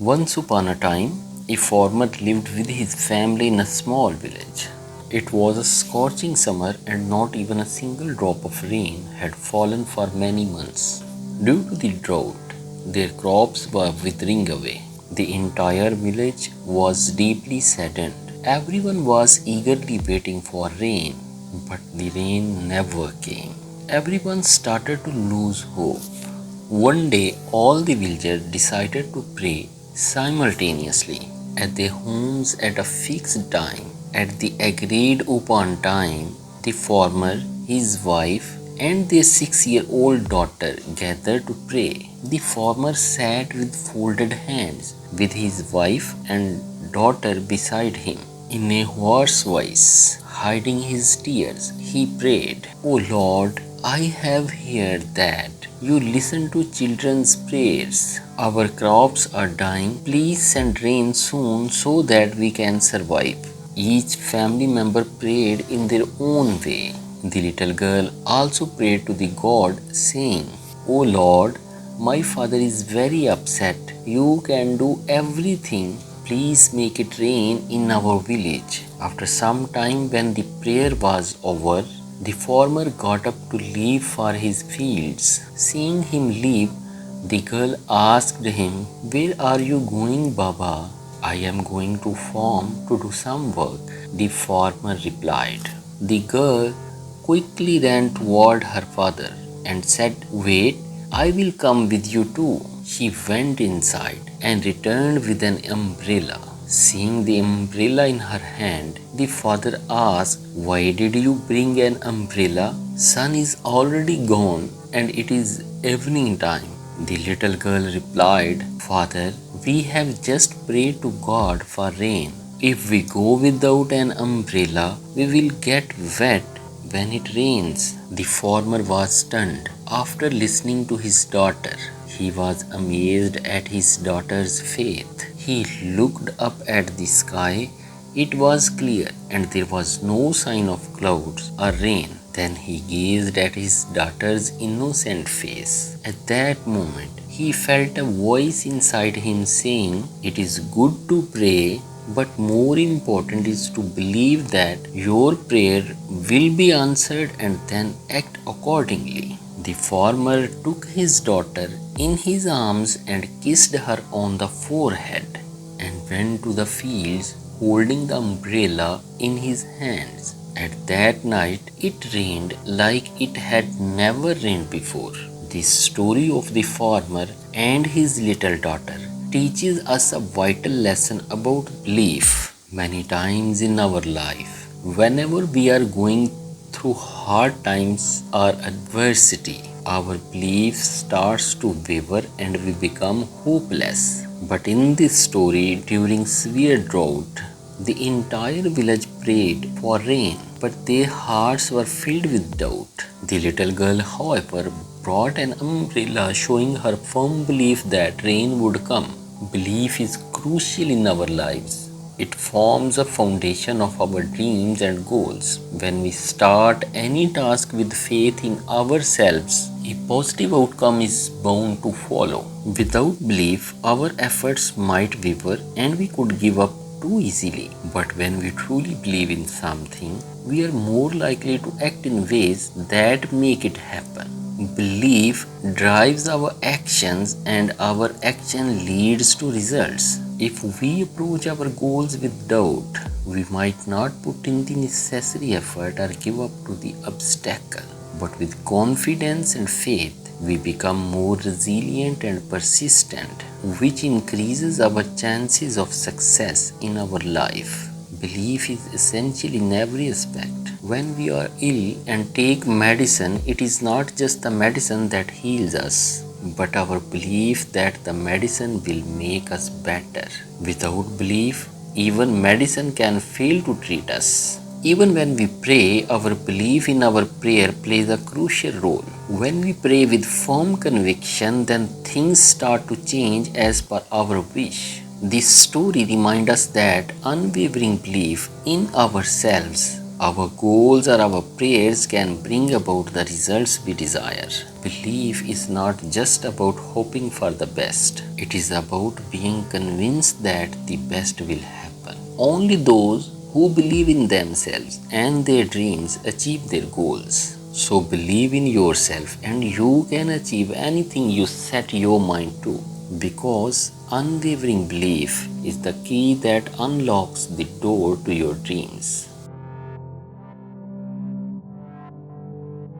Once upon a time, a farmer lived with his family in a small village. It was a scorching summer and not even a single drop of rain had fallen for many months. Due to the drought, their crops were withering away. The entire village was deeply saddened. Everyone was eagerly waiting for rain, but the rain never came. Everyone started to lose hope. One day, all the villagers decided to pray simultaneously at their homes at a fixed time. At the agreed upon time, the farmer, his wife, and their 6-year-old daughter gathered to pray. The farmer sat with folded hands, with his wife and daughter beside him. In a hoarse voice, hiding his tears, he prayed, "O Lord, I have heard that you listen to children's prayers. Our crops are dying. Please send rain soon so that we can survive." Each family member prayed in their own way. The little girl also prayed to the God, saying, "O Lord, my father is very upset. You can do everything. Please make it rain in our village." After some time, when the prayer was over, the farmer got up to leave for his fields. Seeing him leave, the girl asked him, "Where are you going, Baba?" "I am going to farm to do some work," the farmer replied. The girl quickly ran toward her father and said, "Wait, I will come with you too." She went inside and returned with an umbrella. Seeing the umbrella in her hand, the father asked, "Why did you bring an umbrella? Sun is already gone and it is evening time." The little girl replied, "Father, we have just prayed to God for rain. If we go without an umbrella, we will get wet when it rains." The farmer was stunned. After listening to his daughter, he was amazed at his daughter's faith. He looked up at the sky. It was clear and there was no sign of clouds or rain. Then he gazed at his daughter's innocent face. At that moment, he felt a voice inside him saying, "It is good to pray, but more important is to believe that your prayer will be answered and then act accordingly." The farmer took his daughter in his arms and kissed her on the forehead and went to the fields holding the umbrella in his hands. At that night, it rained like it had never rained before. The story of the farmer and his little daughter teaches us a vital lesson about belief. Many times in our life, whenever we are going through hard times or adversity, our belief starts to waver and we become hopeless. But in this story, during severe drought, the entire village prayed for rain, but their hearts were filled with doubt. The little girl, however, brought an umbrella, showing her firm belief that rain would come. Belief is crucial in our lives. It forms a foundation of our dreams and goals. When we start any task with faith in ourselves, a positive outcome is bound to follow. Without belief, our efforts might waver and we could give up too easily. But when we truly believe in something, we are more likely to act in ways that make it happen. Belief drives our actions and our action leads to results. If we approach our goals with doubt, we might not put in the necessary effort or give up to the obstacle. But with confidence and faith, we become more resilient and persistent, which increases our chances of success in our life. Belief is essential in every aspect. When we are ill and take medicine, it is not just the medicine that heals us, but our belief that the medicine will make us better. Without belief, even medicine can fail to treat us. Even when we pray, our belief in our prayer plays a crucial role. When we pray with firm conviction, then things start to change as per our wish. This story reminds us that unwavering belief in ourselves Our goals or our prayers can bring about the results we desire. Belief is not just about hoping for the best, it is about being convinced that the best will happen. Only those who believe in themselves and their dreams achieve their goals. So believe in yourself and you can achieve anything you set your mind to, because unwavering belief is the key that unlocks the door to your dreams.